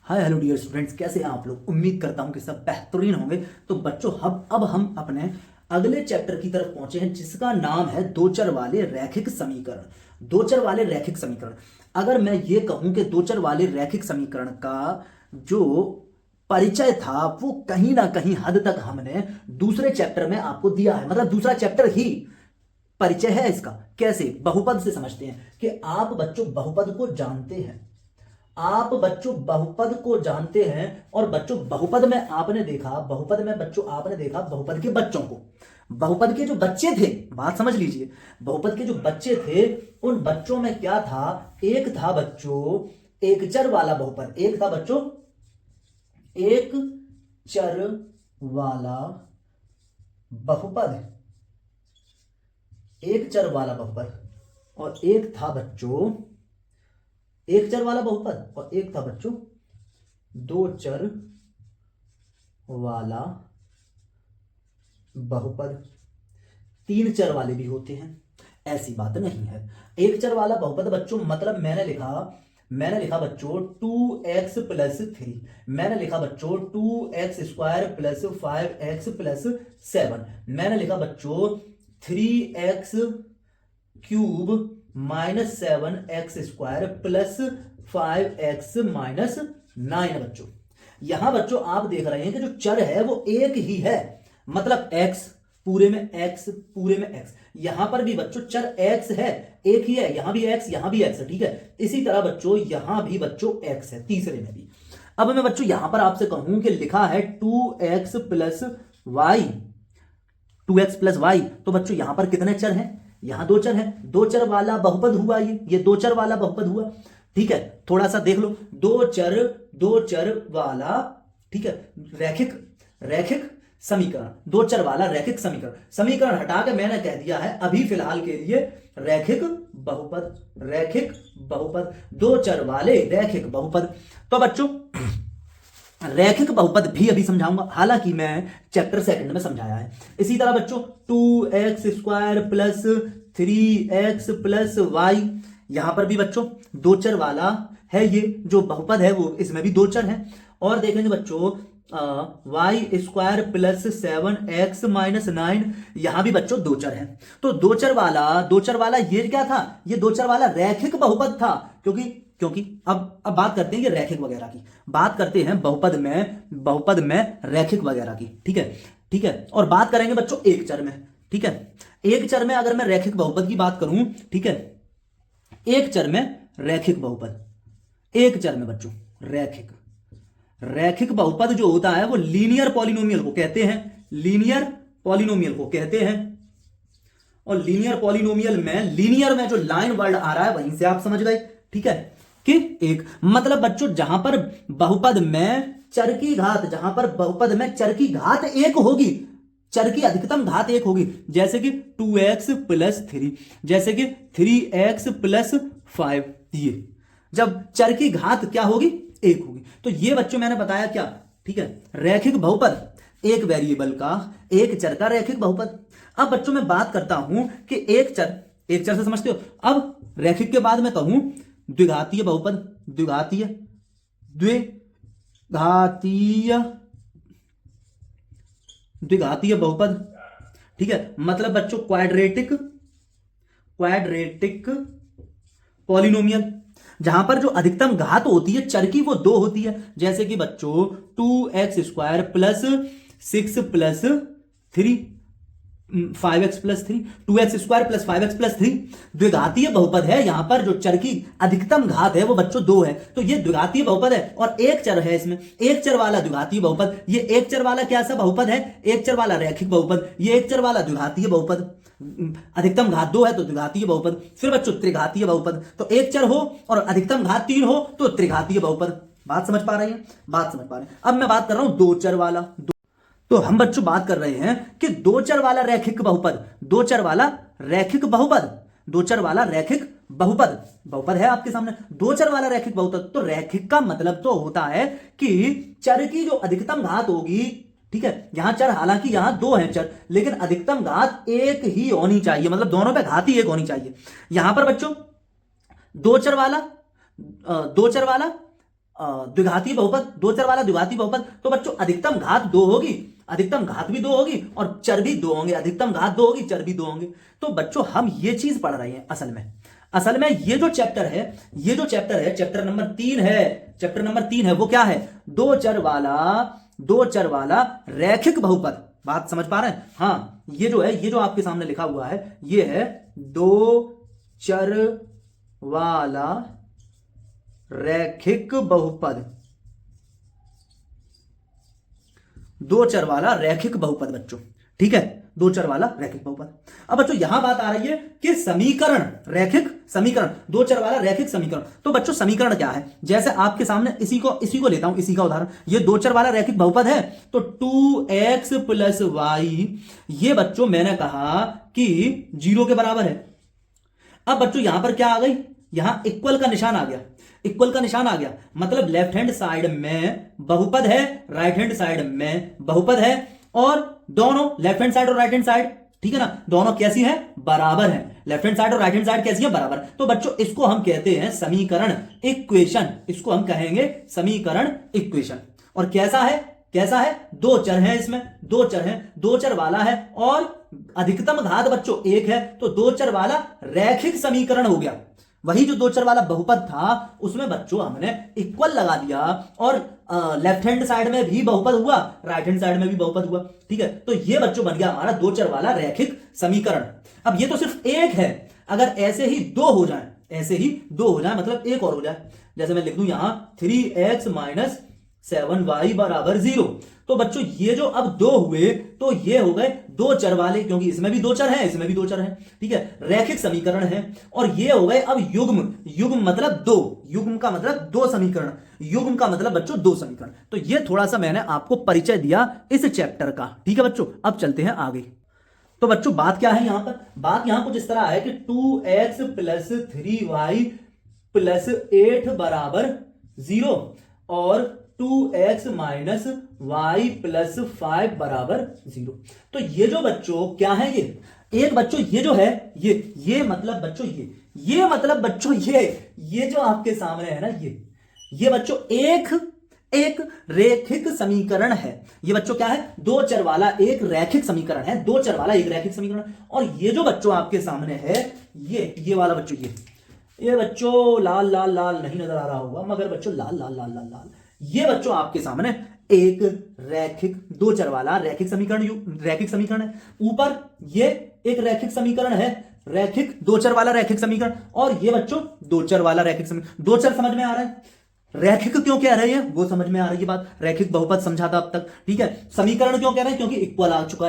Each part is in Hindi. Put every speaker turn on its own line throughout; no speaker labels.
हाय हेलो डियर स्टूडेंट्स, कैसे हैं आप लोग। उम्मीद करता हूं कि सब बेहतरीन होंगे। तो बच्चों अब हम अपने अगले चैप्टर की तरफ पहुंचे हैं, जिसका नाम है दो चर वाले रैखिक समीकरण। दो चर वाले रैखिक समीकरण। अगर मैं ये कहूं कि दो चर वाले रैखिक समीकरण का जो परिचय था वो कहीं ना कहीं हद तक हमने दूसरे चैप्टर में आपको दिया है, मतलब दूसरा चैप्टर ही परिचय है इसका। कैसे? बहुपद से समझते हैं कि आप बच्चों बहुपद को जानते हैं। आप बच्चों बहुपद को जानते हैं और बच्चों बहुपद में आपने देखा, बहुपद में बच्चों आपने देखा बहुपद के बच्चों को। बहुपद के जो बच्चे थे, बात समझ लीजिए, बहुपद के जो बच्चे थे उन बच्चों में क्या था? एक था बच्चों एक चर वाला बहुपद। एक था बच्चों एक चर वाला बहुपद। एक चर वाला बहुपद। और एक था बच्चों एक चर वाला बहुपद। और एक था बच्चों दो चर वाला बहुपद। तीन चर वाले भी होते हैं, ऐसी बात नहीं है। एक चर वाला बहुपद बच्चों मतलब मैंने लिखा बच्चों 2x प्लस 3। मैंने लिखा बच्चों 2x square plus 5x plus 7। मैंने लिखा बच्चों 3x cube minus 7x square plus 5x minus 9। बच्चों यहां बच्चों आप देख रहे हैं कि जो चर है वो एक ही है, मतलब x पूरे में x। यहां पर भी बच्चों चर x है, एक ही है। यहां भी x, यहां भी x है, ठीक है। इसी तरह बच्चों यहां भी बच्चों x है, तीसरे में भी। अब मैं बच्चों यहां पर आपसे कहूं कि लिखा है 2x plus y, 2x plus Y, तो बच्चों यहां पर कितने चर हैं? यहां दो चर हैं। दो चर वाला बहुपद हुआ ये दो चर वाला बहुपद हुआ, ठीक है। थोड़ा सा देख लो, दो चर वाला, ठीक है, रैखिक रैखिक समीकरण। दो चर वाला रैखिक समीकरण। समीकरण हटा के मैंने कह दिया है अभी फिलहाल के लिए रैखिक बहुपद। रैखिक बहुपद, दो चर वाले रैखिक बहुपद। तो बच्चों रैखिक बहुपद भी अभी समझाऊंगा, हालांकि मैं चैप्टर सेकंड में समझाया है। इसी तरह बच्चों 2x square plus 3x plus Y, यहां पर भी बच्चों दो चर वाला है। ये जो बहुपद है वो इसमें भी दो चर है। और देखेंगे बच्चों Y square plus 7x minus 9, यहां भी बच्चों दो चर है। तो दो चर वाला ये क्या था? ये दो चर वाला रैखिक बहुपद था। क्योंकि अब बात करते हैं ये रैखिक वगैरह की, बात करते हैं बहुपद में रैखिक वगैरह की, ठीक है, ठीक है। और बात करेंगे बच्चों एक चर में, ठीक है। एक चर में अगर मैं रैखिक बहुपद की बात करूं, ठीक है, एक चर में रैखिक बहुपद, एक चर में बच्चों रैखिक बहुपद जो होता है वो लीनियर पॉलिनोमियल को कहते हैं। लीनियर पॉलिनोमियल को कहते हैं। और लीनियर में जो लाइन वर्ड आ रहा है वहीं से आप समझ गए, ठीक है, कि एक मतलब बच्चों जहां पर बहुपद में चर की घात, जहां पर बहुपद में चर की घात एक होगी, चर की अधिकतम घात एक होगी, जैसे कि 2x प्लस 3, जैसे कि 3x प्लस 5, ये जब चर की घात क्या होगी? एक होगी। तो ये बच्चों मैंने बताया क्या, ठीक है, रैखिक बहुपद एक वेरिएबल का, एक चर का रैखिक बहुपद। अब बच्चों मैं बात करता हूं कि एक चर से समझते हो। अब रैखिक के बाद मैं कहूं द्विघातीय बहुपद, द्विघातीय बहुपद, ठीक है। मतलब बच्चों क्वाड्रेटिक पॉलिनोमियल, जहां पर जो अधिकतम घात होती है चर की वो दो होती है, जैसे कि बच्चों 2x square plus 6 plus 3, 5x plus 3, 2x square plus 5x plus 3 द्विघातीय बहुपद है। यहां पर जो चर की अधिकतम घात है वो बच्चों दो है, तो ये द्विघातीय बहुपद है। और एक चर है इसमें, एक चर वाला द्विघातीय बहुपद। ये एक चर वाला क्या सा बहुपद है? एक चर वाला रैखिक बहुपद। ये एक चर वाला द्विघातीय बहुपद, अधिकतम घात दो है तो द्विघातीय बहुपद। फिर बच्चों त्रिघातीय बहुपद, तो एक चर हो और अधिकतम घात 3 हो तो त्रिघातीय बहुपद। बात समझ पा रहे हैं? बात समझ पा रहे हैं। अब मैं बात कर रहा हूं दो चर वाला। तो हम बच्चों बात कर रहे हैं कि दो चर वाला रैखिक बहुपद, दो चर वाला रैखिक बहुपद, दो चर वाला रैखिक बहुपद है आपके सामने। दो चर वाला रैखिक बहुपद, तो रैखिक का मतलब तो होता है कि चर की जो अधिकतम घात होगी, ठीक है, यहां चर, हालांकि यहां दो हैं चर, लेकिन अधिकतम घात एक ही होनी चाहिए, मतलब दोनों पे घात ही एक होनी चाहिए। यहां पर बच्चों दो चर वाला द्विघाती बहुपद, दो चर वाला द्विघाती बहुपद, तो बच्चों अधिकतम घात 2 होगी, अधिकतम घात भी 2 होगी और चर भी 2 होंगे, अधिकतम घात 2 होगी, चर भी 2 होंगे। तो बच्चों हम ये चीज पढ़ रहे हैं असल में ये जो चैप्टर है, चैप्टर नंबर 3 है, चैप्टर नंबर 3 है, वो क्या है? दो चर वाला रैखिक बहुपद। बात समझ पा रहे हैं? हाँ, ये जो आपके सामने लिखा हुआ है, ये है दो चर वाला रैखिक बहुपद, दो चर वाला रैखिक बहुपद बच्चों, ठीक है, दो चर वाला रैखिक बहुपद। अब बच्चों यहां बात आ रही है कि समीकरण, रैखिक समीकरण, दो चर वाला रैखिक समीकरण। तो बच्चों समीकरण क्या है? जैसे आपके सामने इसी को लेता हूं, इसी का उदाहरण, ये दो चर वाला रैखिक बहुपद है, तो 2x + y, ये बच्चों मैंने कहा कि 0 के बराबर है। अब बच्चों यहां पर क्या आ गई? यहां इक्वल का निशान आ गया, इक्वल का निशान आ गया, मतलब लेफ्ट हैंड साइड में बहुपद है, राइट हैंड साइड में बहुपद है, और दोनों लेफ्ट हैंड साइड और राइट हैंड साइड, ठीक है ना, दोनों कैसी है? बराबर है। लेफ्ट हैंड साइड और राइट हैंड साइड कैसी है? बराबर। तो बच्चों इसको हम कहते हैं समीकरण, इक्वेशन, इसको हम कहेंगे समीकरण, इक्वेशन। और कैसा है? दो चर हैं, इसमें दो चर हैं, दो चर वाला है और अधिकतम घात बच्चों 1 है, तो दो चर वाला रैखिक समीकरण हो गया। वही जो दो चर वाला बहुपद था उसमें बच्चों हमने इक्वल लगा दिया, और लेफ्ट हैंड साइड में भी बहुपद हुआ, राइट हैंड साइड में भी बहुपद हुआ, ठीक है। तो ये बच्चों बन गया हमारा दो चर वाला रैखिक समीकरण। अब ये तो सिर्फ एक है, अगर ऐसे ही दो हो जाए, मतलब एक और हो जाए, जैसे मैं लिख दूं यहां 3x - 7y = 0, तो बच्चों ये जो अब दो हुए तो ये हो गए दो चर वाले, क्योंकि इसमें भी दो चर हैं, इसमें भी दो चर हैं, ठीक है, रैखिक समीकरण है। और ये हो गए अब युग्म मतलब दो, युग्म का मतलब दो समीकरण, युग्म का मतलब बच्चों दो समीकरण। तो ये थोड़ा सा मैंने आपको परिचय दिया इस चैप्टर का, ठीक है बच्चों। अब चलते हैं आगे। तो बच्चों बात क्या है यहां पर? बात यहां कुछ इस तरह है कि 2x + 3y + 8 = 0 और 2x - y + 5 = 0। तो ये जो बच्चों क्या है? ये एक बच्चों ये जो है ये मतलब बच्चों ये मतलब बच्चों ये जो आपके सामने है ना, ये बच्चों एक रैखिक समीकरण है। ये बच्चों क्या है? दो चर वाला एक रैखिक समीकरण है, दो चर वाला एक रैखिक समीकरण। और ये जो बच्चों आपके सामने है, ये वाला बच्चों, ये बच्चों लाल नहीं नजर आ रहा होगा, मगर बच्चों लाल, ये बच्चों आपके सामने एक रैखिक दो चर वाला रैखिक समीकरण है। ऊपर ये एक रैखिक समीकरण है, रैखिक दो चर वाला रैखिक समीकरण, और ये बच्चों दो चर वाला रैखिक समीकरण। दो चर समझ में आ रहा है, रैखिक क्यों कह रहे हैं वो समझ में आ रही है बात, रैखिक बहुपद समझा था अब तक, ठीक है। समीकरण क्यों कह रहे हैं? क्योंकि इक्वल आ चुका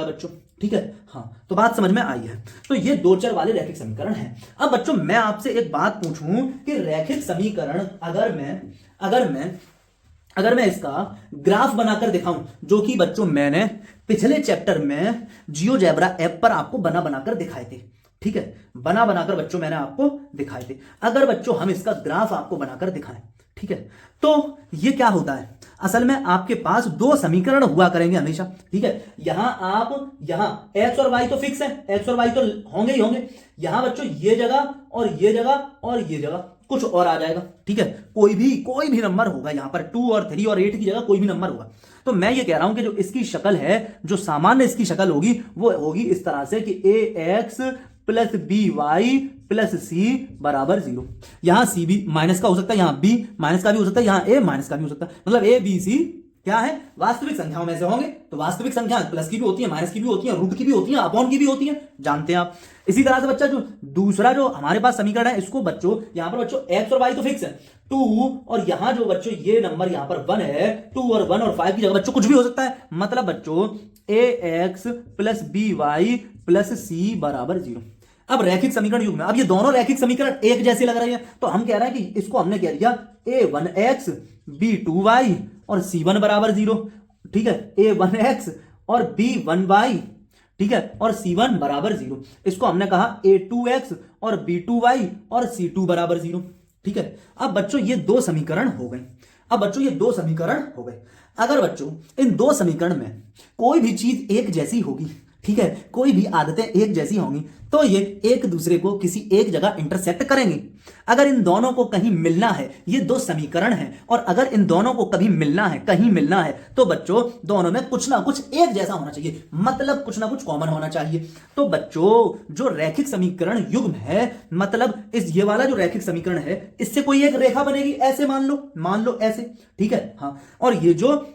है, बच्चों, ठीक है। हाँ, तो बात समझ में आई है। तो ये दो चर वाले रैखिक समीकरण है। अब बच्चों मैं आपसे एक बात पूछूं कि रैखिक समीकरण अगर मैं इसका ग्राफ बनाकर दिखाऊं, जो कि बच्चों मैंने पिछले चैप्टर में जियोजेब्रा ऐप पर आपको बनाकर दिखाए थे, ठीक है, बनाकर बच्चों मैंने आपको दिखाए थे। अगर बच्चों हम इसका ग्राफ आपको बनाकर दिखाएं, ठीक है, तो ये क्या होता है? असल में आपके पास दो समीकरण हुआ करेंगे हमेशा, ठीक है। यहां x और y तो फिक्स है, x और y तो होंगे ही होंगे। यहां बच्चों ये जगह और ये जगह और ये जगह कुछ और आ जाएगा, ठीक है। कोई भी नंबर होगा यहां पर, 2 और 3 और 8 की जगह कोई भी नंबर होगा। तो मैं ये कह रहा हूं कि जो इसकी शक्ल है, जो सामान्य इसकी शक्ल होगी, वो होगी इस तरह से कि ax + by + c = 0। यहां c भी माइनस का हो सकता है, यहां b माइनस का भी हो सकता है, यहां a माइनस का भी हो सकता है। मतलब a b c क्या है? वास्तविक संख्याओं में से होंगे। तो वास्तविक संख्या प्लस की भी होती है, माइनस की भी होती है, रूट की भी होती है, अपॉन की भी होती है, जानते हैं आप। इसी तरह से बच्चा जो दूसरा जो हमारे पास समीकरण है, इसको बच्चों यहां पर बच्चों x और y तो फिक्स है, 2 और यहां जो बच्चों ये नंबर यहां पर 1 है, 2 और 1 और 5 की जगह बच्चों कुछ भी हो सकता है। मतलब बच्चों ax + by + c = 0। अब रैखिक समीकरण युग्म में, अब ये दोनों रैखिक समीकरण एक जैसे लग रहे हैं, तो हम कह रहे हैं कि इसको हमने कह दिया a1x b2y और c1 = 0, ठीक है। a1x और b1y, ठीक है, और c1 = 0। इसको हमने कहा a2x और b2y और c2 = 0, ठीक है। अब बच्चों ये दो समीकरण हो गए। अगर बच्चों इन दो समीकरण में कोई भी चीज एक जैसी होगी, ठीक है, कोई भी आदतें एक जैसी होंगी तो ये एक दूसरे को किसी एक जगह इंटरसेक्ट करेंगी। अगर इन दोनों को कहीं मिलना है, ये दो समीकरण हैं, और अगर इन दोनों को कभी मिलना है, कहीं मिलना है, तो बच्चों दोनों में कुछ ना कुछ एक जैसा होना चाहिए, मतलब कुछ ना कुछ कॉमन होना चाहिए। तो बच्चों जो रैखिक समीकरण युग्म है, मतलब ये वाला जो रैखिक समीकरण है, इससे कोई एक रेखा बनेगी, ऐसे मान लो ऐसे, ठीक है। हाँ, और ये जो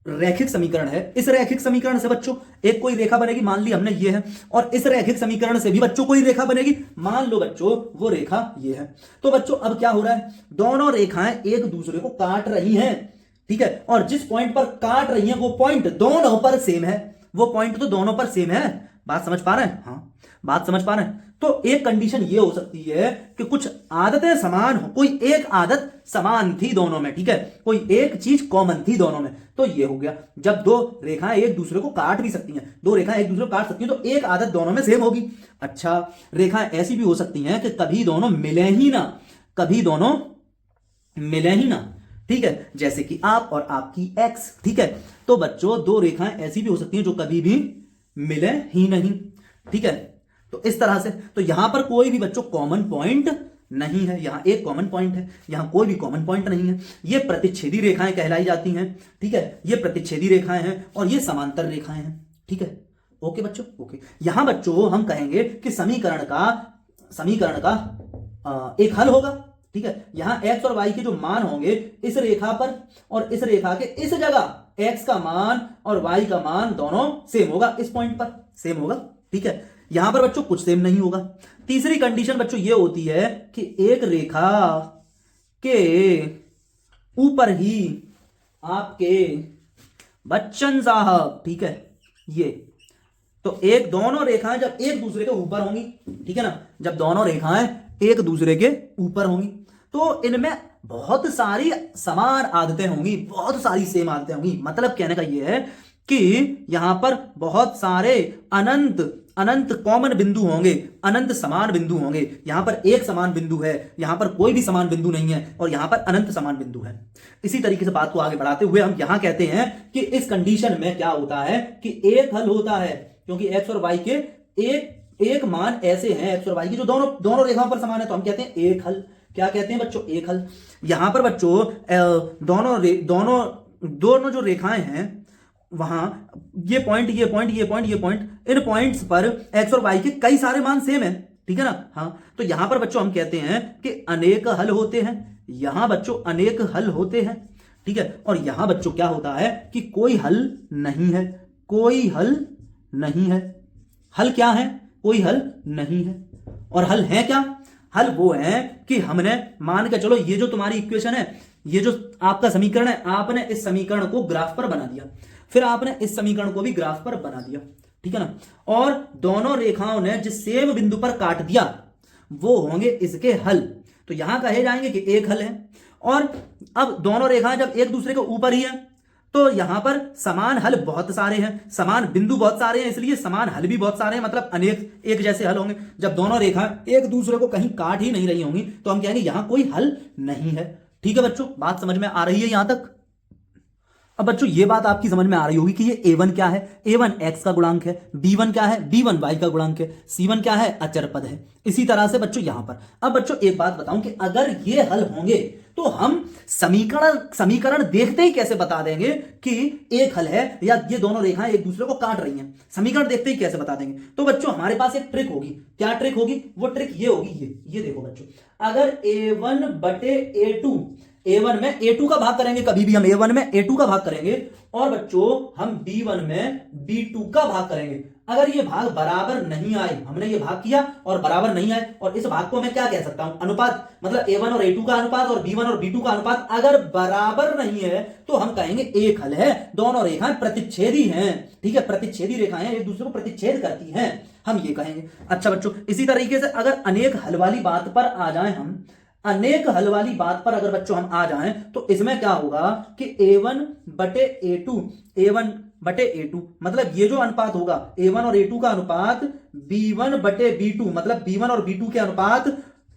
रैखिक समीकरण है, इस रैखिक समीकरण से बच्चों एक कोई रेखा बनेगी, मान ली हमने ये है, और इस रैखिक समीकरण से भी बच्चों कोई रेखा बनेगी, मान लो बच्चों वो रेखा ये है। तो बच्चों अब क्या हो रहा है, दोनों रेखाएं एक दूसरे को काट रही हैं, ठीक है, और जिस पॉइंट पर काट रही हैं वो पॉइंट दोनों पर सेम है, वो पॉइंट तो दोनों पर सेम है। बात समझ पा रहे हैं? हाँ, बात समझ पा रहे हैं। तो एक कंडीशन ये हो सकती है कि कुछ आदतें समान हो, कोई एक आदत समान थी दोनों में, ठीक है, कोई एक चीज कॉमन थी दोनों में, तो ये हो गया। जब दो रेखाएं एक दूसरे को काट भी सकती हैं, दो रेखाएं एक दूसरे को काट सकती हैं, तो एक आदत दोनों में सेम होगी। अच्छा, रेखाएं ऐसी भी हो सकती हैं कि कभी दोनों मिले ही ना, कभी दोनों मिले ही ना, ठीक है, जैसे कि आप और आपकी एक्स, ठीक है। तो बच्चों दो रेखाएं ऐसी भी हो सकती हैं जो कभी भी मिले ही नहीं, ठीक है। तो इस तरह से, तो यहां पर कोई भी बच्चों कॉमन पॉइंट नहीं है, यहां एक कॉमन पॉइंट है, यहां कोई भी कॉमन पॉइंट नहीं है। ये प्रतिच्छेदी रेखाएं कहलाई जाती हैं, ठीक है, ये प्रतिच्छेदी रेखाएं हैं और ये समांतर रेखाएं हैं, ठीक है। ओके बच्चों, ओके। यहां बच्चों हम कहेंगे कि समीकरण का एक हल होगा, ठीक है। यहां एक्स और वाई के जो मान होंगे इस रेखा पर और इस रेखा के इस जगह एक्स का मान और वाई का मान दोनों सेम होगा, इस पॉइंट पर सेम होगा, ठीक है। यहां पर बच्चों कुछ सेम नहीं होगा। तीसरी कंडीशन बच्चों ये होती है कि एक रेखा के ऊपर ही आपके बच्चन साहब, ठीक है, ये तो एक दोनों रेखाएं जब एक दूसरे के ऊपर होंगी, ठीक है ना, जब दोनों रेखाएं एक दूसरे के ऊपर होंगी तो इनमें बहुत सारी समान आदतें होंगी, बहुत सारी सेम आदतें होंगी। मतलब कहने का यह है कि यहां पर बहुत सारे अनंत अनंत कॉमन बिंदु होंगे, अनंत समान बिंदु होंगे। यहां पर एक समान बिंदु है, यहां पर कोई भी समान बिंदु नहीं है, और यहां पर अनंत समान बिंदु है। इसी तरीके से बात को आगे बढ़ाते हुए हम यहां कहते हैं कि इस कंडीशन में क्या होता है कि एक हल होता है, क्योंकि एक्स और वाई के एक मान ऐसे हैं, एक्स और वाई की जो दोनों रेखाओं पर समान है, तो हम कहते हैं एक हल। क्या कहते हैं बच्चों? एक हल। यहां पर बच्चों दोनों जो रेखाएं हैं वहां ये पॉइंट इन पॉइंट्स पर एक्स और वाई के कई सारे मान सेम है, ठीक है ना। हाँ, तो यहां पर बच्चों हम कहते हैं कि अनेक हल होते हैं, यहां बच्चों अनेक हल होते हैं, ठीक है। और यहां बच्चों क्या होता है कि कोई हल नहीं है, कोई हल नहीं है। हल क्या है? कोई हल नहीं है। और हल है क्या? हल वो है कि हमने मान के चलो ये जो तुम्हारी इक्वेशन है, ये जो आपका समीकरण है, आपने इस समीकरण को ग्राफ पर बना दिया, फिर आपने इस समीकरण को भी ग्राफ पर बना दिया, ठीक है ना। और दोनों रेखाओं ने जिस सेम बिंदु पर काट दिया वो होंगे इसके हल। तो यहां कहे जाएंगे कि एक हल है। और अब दोनों रेखाएं जब एक दूसरे के ऊपर ही है तो यहां पर समान हल बहुत सारे हैं, समान बिंदु बहुत सारे हैं, इसलिए समान हल भी बहुत सारे हैं, मतलब अनेक एक जैसे हल होंगे। जब दोनों रेखाएं एक दूसरे को कहीं काट ही नहीं रही होंगी तो हम कहेंगे यहां कोई हल नहीं है, ठीक है बच्चों। बात समझ में आ रही है यहां तक? अब बच्चों ये बात आपकी समझ में आ रही होगी कि ये a1 क्या है? a1 x का गुणांक है। b1 क्या है? b1 y का गुणांक है। c1 क्या है? अचर पद है। इसी तरह से बच्चों यहां पर, अब बच्चों एक बात बताऊं कि अगर ये हल होंगे तो हम समीकरण देखते ही कैसे बता देंगे कि एक हल है या ये दोनों रेखाएं एक दूसरे को काट रही हैं? समीकरण देखते ही कैसे बता देंगे? तो बच्चों हमारे पास एक ट्रिक होगी। क्या ट्रिक होगी? वो ट्रिक ये होगी, ये देखो बच्चों, अगर a1 बटे a2, a1 में a2 का भाग करेंगे, कभी भी हम a1 में a2 का भाग करेंगे, और बच्चों हम b1 में b2 का भाग करेंगे। अगर ये भाग बराबर नहीं आए, हमने ये भाग किया और बराबर नहीं आए, और इस भाग को मैं क्या कह सकता हूं? अनुपात, मतलब a1 और a2 का अनुपात और b1 और b2 का अनुपात अगर बराबर नहीं है तो हम कहेंगे एक हल है, दोनों रेखाएं प्रतिच्छेदी हैं, ठीक है, प्रतिच्छेदी रेखाएं एक दूसरे को प्रतिच्छेद करती हैं, हम ये कहेंगे। अच्छा बच्चों, इसी तरीके से अगर अनेक हल वाली बात पर आ जाए हम, अनेक हल वाली बात पर अगर बच्चों हम आ जाएं तो इसमें क्या होगा कि a1 बटे a2 मतलब ये जो अनुपात होगा a1 और a2 का अनुपात b1 बटे b2 मतलब b1 और b2 के अनुपात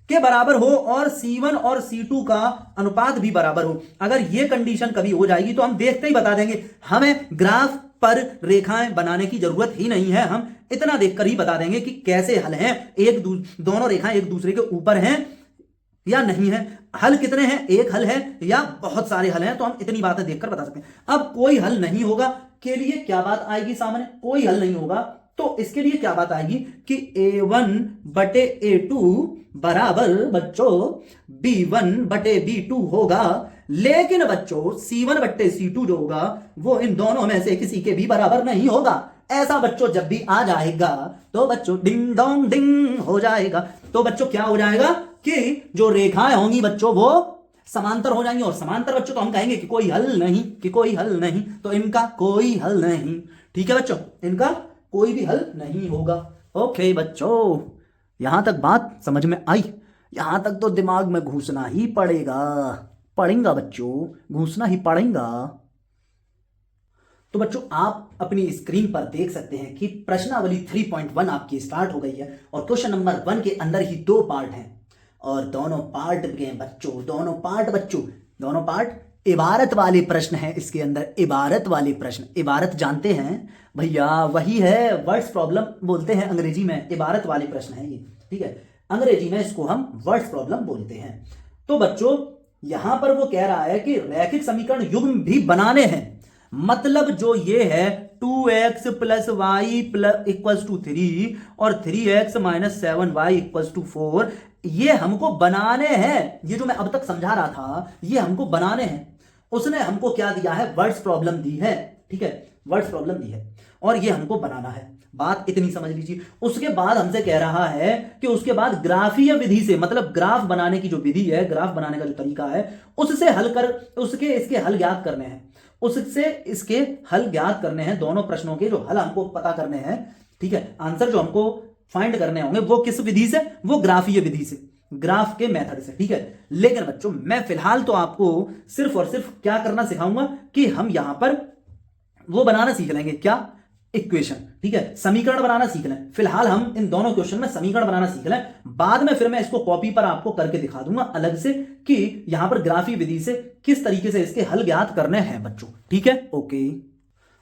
के बराबर हो और c1 और c2 का अनुपात भी बराबर हो। अगर ये कंडीशन कभी हो जाएगी तो हम देखते ही बता देंगे, हमें ग्राफ पर रेखाएं बनाने की जरूरत ही नहीं है, हम इतना देखकर ही बता देंगे कि कैसे हल हैं, दोनों रेखाएं एक दूसरे के ऊपर हैं या नहीं है, हल कितने हैं, एक हल है या बहुत सारे हल हैं, तो हम इतनी बातें देखकर बता सकते हैं। अब कोई हल नहीं होगा के लिए क्या बात आएगी सामने, कोई हल नहीं होगा तो इसके लिए क्या बात आएगी कि a1 बटे a2 बराबर बच्चों b1 बटे b2 होगा, लेकिन बच्चों c1 बटे c2 जो होगा वो इन दोनों में से किसी के भी बराबर नहीं होगा। ऐसा बच्चों जब भी आ जाएगा तो बच्चों डिंग डोंग डिंग हो जाएगा। तो बच्चों क्या हो जाएगा कि जो रेखाएं होंगी बच्चों वो समांतर हो जाएंगी, और समांतर बच्चों तो हम कहेंगे कि कोई हल नहीं, कि कोई हल नहीं, तो इनका कोई हल नहीं। ठीक है बच्चों, इनका कोई भी हल नहीं होगा। ओके बच्चों, यहां तक बात समझ में आई? यहां तक तो दिमाग में घुसना ही पड़ेगा बच्चों, घुसना ही पड़ेगा। तो बच्चों आप अपनी स्क्रीन पर देख सकते हैं कि प्रश्नावली 3.1 आपकी स्टार्ट हो गई है और क्वेश्चन नंबर 1 के अंदर ही 2 पार्ट हैं और दोनों पार्ट इबारत वाले प्रश्न हैं। इसके अंदर इबारत वाले प्रश्न, इबारत जानते हैं भैया, वही है वर्ड्स प्रॉब्लम बोलते हैं अंग्रेजी में, इबारत वाले प्रश्न है ये। ठीक है, अंग्रेजी में इसको हम वर्ड्स प्रॉब्लम बोलते हैं। तो बच्चों यहां पर वो कह रहा है कि रैखिक समीकरण युग्म भी बनाने हैं, मतलब जो ये है 2x plus y plus equals to 3 और 3x minus 7y equals to 4, ये हमको बनाने हैं। ये जो मैं अब तक समझा रहा था ये हमको बनाने हैं। उसने हमको क्या दिया है, वर्ड्स प्रॉब्लम दी है। ठीक है, वर्ड्स प्रॉब्लम दी है और ये हमको बनाना है, बात इतनी समझ लीजिए। उसके बाद हमसे कह रहा है कि उसके बाद ग्राफीय विधि से, मतलब ग्राफ बनाने की जो विधि है, ग्राफ बनाने का जो तरीका है, उससे हल कर उसके इसके हल ज्ञात करने हैं, उससे इसके हल ज्ञात करने हैं। दोनों प्रश्नों के जो हल हमको पता करने हैं, ठीक है, आंसर जो हमको फाइंड करने होंगे वो किस विधि से, वो ग्राफीय विधि से, ग्राफ के मेथड से। ठीक है, लेकिन बच्चों मैं फिलहाल तो आपको सिर्फ और सिर्फ क्या करना सिखाऊंगा कि हम यहां पर वो बनाना सीख लेंगे, क्या, इक्वेशन। ठीक है, समीकरण बनाना सीख लें। फिलहाल हम इन दोनों क्वेश्चन में समीकरण बनाना सीख लें, बाद में फिर मैं इसको कॉपी पर आपको करके दिखा दूंगा अलग से कि यहां पर ग्राफीय विधि से किस तरीके से इसके हल ज्ञात करने हैं बच्चों। ठीक है, ओके।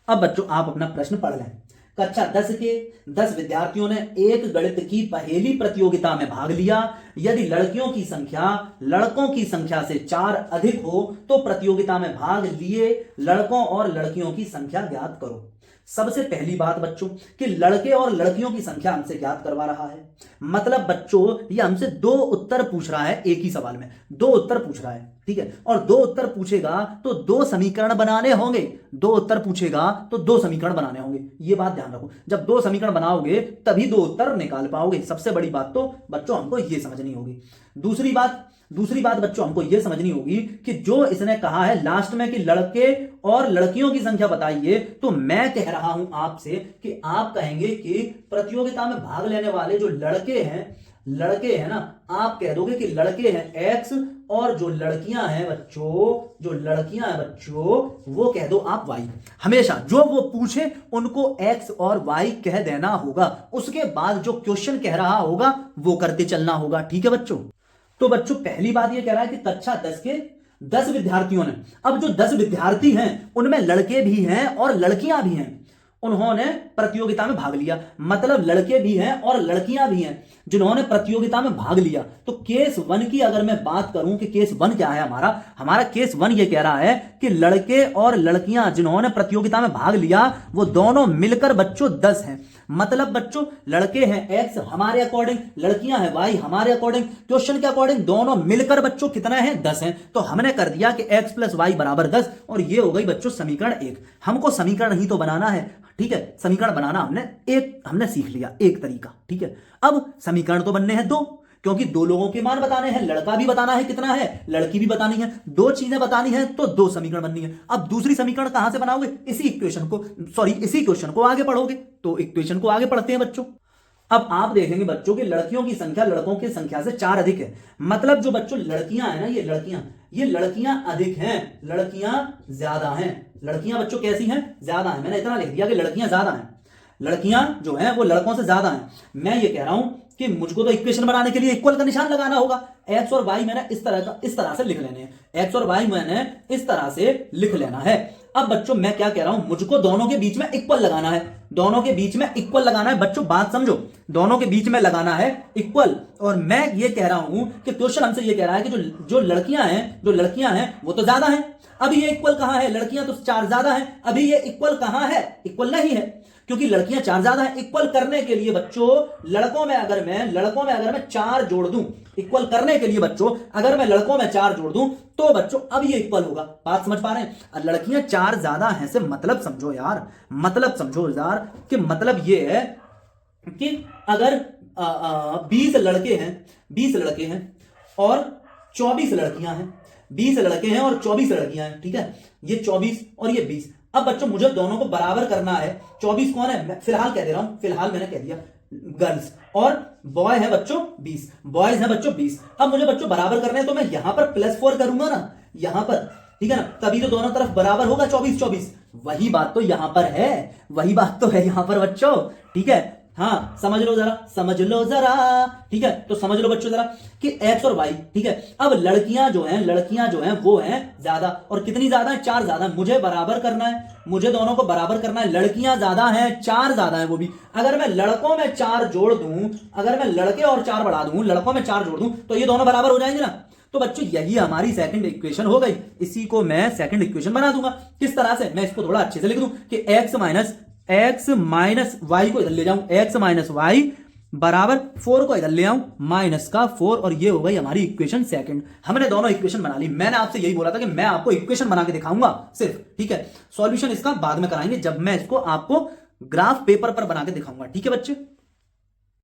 अब बच्चों आप अपना प्रश्न पढ़ लें। कक्षा 10 के 10 विद्यार्थियों ने एक गणित की पहेली प्रतियोगिता में भाग लिया। यदि लड़कियों की संख्या लड़कों की संख्या से 4 अधिक हो तो प्रतियोगिता में भाग लिए लड़कों और लड़कियों की संख्या ज्ञात करो। सबसे पहली बात बच्चों कि लड़के और लड़कियों की संख्या हमसे ज्ञात करवा रहा है, मतलब बच्चों ये हमसे 2 उत्तर पूछ रहा है, एक ही सवाल में 2 उत्तर पूछ रहा है। ठीक है, और 2 उत्तर पूछेगा तो 2 समीकरण बनाने होंगे, 2 उत्तर पूछेगा तो 2 समीकरण बनाने होंगे। ये बात ध्यान रखो, जब 2 समीकरण बनाओगे तभी 2 उत्तर निकाल पाओगे। सबसे बड़ी बात तो बच्चों हमको ये समझनी होगी। दूसरी बात बच्चों हमको यह समझनी होगी कि जो इसने कहा है लास्ट में कि लड़के और लड़कियों की संख्या बताइए, तो मैं कह रहा हूं आपसे कि आप कहेंगे कि प्रतियोगिता में भाग लेने वाले जो लड़के हैं ना, आप कह दोगे कि लड़के हैं x और जो लड़कियां हैं बच्चों वो कह दो आप y। हमेशा जो वो पूछे उनको x और y कह देना होगा, उसके बाद जो क्वेश्चन कह रहा होगा वो करते चलना होगा। ठीक है बच्चों, तो बच्चों पहली बात ये कह रहा है कि कक्षा 10 के 10 विद्यार्थियों ने, अब जो 10 विद्यार्थी हैं उनमें लड़के भी हैं और लड़कियां भी हैं, उन्होंने प्रतियोगिता में भाग लिया, मतलब लड़के भी हैं और लड़कियां भी हैं जिन्होंने प्रतियोगिता में भाग लिया। तो केस 1 की अगर मैं बात करूं कि केस 1 क्या है, हमारा केस 1 ये कह रहा है कि लड़के और लड़कियां जिन्होंने प्रतियोगिता में भाग लिया वो दोनों मिलकर बच्चों 10 हैं। मतलब बच्चों लड़के हैं x हमारे अकॉर्डिंग, लड़कियां हैं y हमारे अकॉर्डिंग, क्वेश्चन के अकॉर्डिंग दोनों मिलकर बच्चों कितना है, 10 हैं। तो हमने कर दिया कि x प्लस वाई बराबर 10 और ये हो गई बच्चों समीकरण 1। हमको समीकरण ही तो बनाना है। ठीक है, समीकरण बनाना हमने सीख लिया, एक तरीका। ठीक है, अब समीकरण तो बनने हैं 2, क्योंकि 2 लोगों के मान बताने हैं, लड़का भी बताना है कितना है, लड़की भी बतानी है, 2 चीजें बतानी है तो 2 समीकरण बननी है। अब दूसरी समीकरण कहां से बनाओगे, इसी क्वेश्चन को आगे पढ़ोगे। तो इक्वेशन को आगे पढ़ते हैं बच्चों। अब आप देखेंगे बच्चों की लड़कियों की संख्या लड़कों की संख्या से 4 अधिक है, मतलब जो बच्चों लड़कियां हैं ना, ये लड़कियां अधिक हैं, लड़कियां ज्यादा हैं। लड़कियां बच्चों कैसी हैं, ज्यादा हैं। मैंने इतना लिख दिया कि लड़कियां ज्यादा हैं, लड़कियां जो हैं वो लड़कों से ज्यादा हैं। मैं ये कह रहा हूं कि मुझको तो इक्वेशन बनाने के लिए इक्वल का निशान लगाना होगा। x और y मैंने इस तरह से लिख लेने हैं, x और y मैंने इस तरह से लिख लेना है। अब बच्चों मैं क्या कह रहा हूं, मुझको दोनों के बीच में इक्वल लगाना है। दोनों के बीच में इक्वल लगाना है बच्चों, बात समझो, दोनों के बीच में लगाना है इक्वल। और मैं ये कह रहा हूं कि क्वेश्चन हमसे ये कह रहा है कि जो लड़कियां हैं वो तो ज्यादा हैं। अभी ये इक्वल कहां है, लड़कियां तो 4 ज्यादा हैं, अभी ये इक्वल कहां है, इक्वल नहीं है, क्योंकि लड़कियां 4 ज्यादा हैं। इक्वल करने के लिए बच्चों लड़कों में अगर मैं 4 जोड़ दूं, इक्वल करने के लिए बच्चों अगर मैं लड़कों में 4 जोड़ दूं तो बच्चों अब ये इक्वल होगा। बात समझ पा रहे हैं? लड़कियां 4 ज्यादा हैं से मतलब समझो यार, मतलब समझो यार कि मतलब ये है कि अगर 20 लड़के हैं और 24 लड़कियां हैं, 20 लड़के हैं और 24 लड़कियां हैं, ठीक है, ये 24 और ये 20। अब बच्चों मुझे दोनों को बराबर करना है। 24 कौन है, मैं फिलहाल कह दे रहा हूं, फिलहाल मैंने कह दिया गर्ल्स, और बॉय है बच्चों 20, बॉयज है बच्चों 20। अब मुझे बच्चों बराबर करने हैं तो मैं यहां पर +4 करूंगा ना, यहां पर, ठीक है ना, तभी तो दोनों तरफ बराबर होगा 24-24। वही बात तो यहां पर है, वही बात तो है यहां पर बच्चों, ठीक है। हाँ समझ लो जरा, ठीक है, तो समझ लो बच्चों जरा कि x और y, ठीक है। अब लड़कियां जो हैं वो हैं ज्यादा, और कितनी ज्यादा है, 4 ज्यादा। मुझे बराबर करना है, मुझे दोनों को बराबर करना है। लड़कियां ज्यादा हैं, 4 ज्यादा है वो भी। अगर मैं लड़कों में 4 जोड़ दूं, अगर मैं लड़के और 4 बढ़ा दूं, लड़कों में 4 जोड़ दूं तो ये दोनों बराबर हो जाएंगे ना। तो बच्चों यही हमारी सेकंड इक्वेशन हो गई। इसी को मैं सेकंड इक्वेशन बना दूंगा। किस तरह से, मैं इसको थोड़ा अच्छे से लिख दूं कि x माइनस वाई को इधर ले जाऊं, x माइनस वाई बराबर 4 को इधर ले आऊं, माइनस का 4, और ये हो गई हमारी इक्वेशन सेकंड। हमने दोनों इक्वेशन बना ली। मैंने आपसे यही बोला था कि मैं आपको इक्वेशन बना के दिखाऊंगा सिर्फ, ठीक है। सॉल्यूशन इसका बाद में कराएंगे जब मैं इसको आपको ग्राफ पेपर पर बना के दिखाऊंगा, ठीक है बच्चे।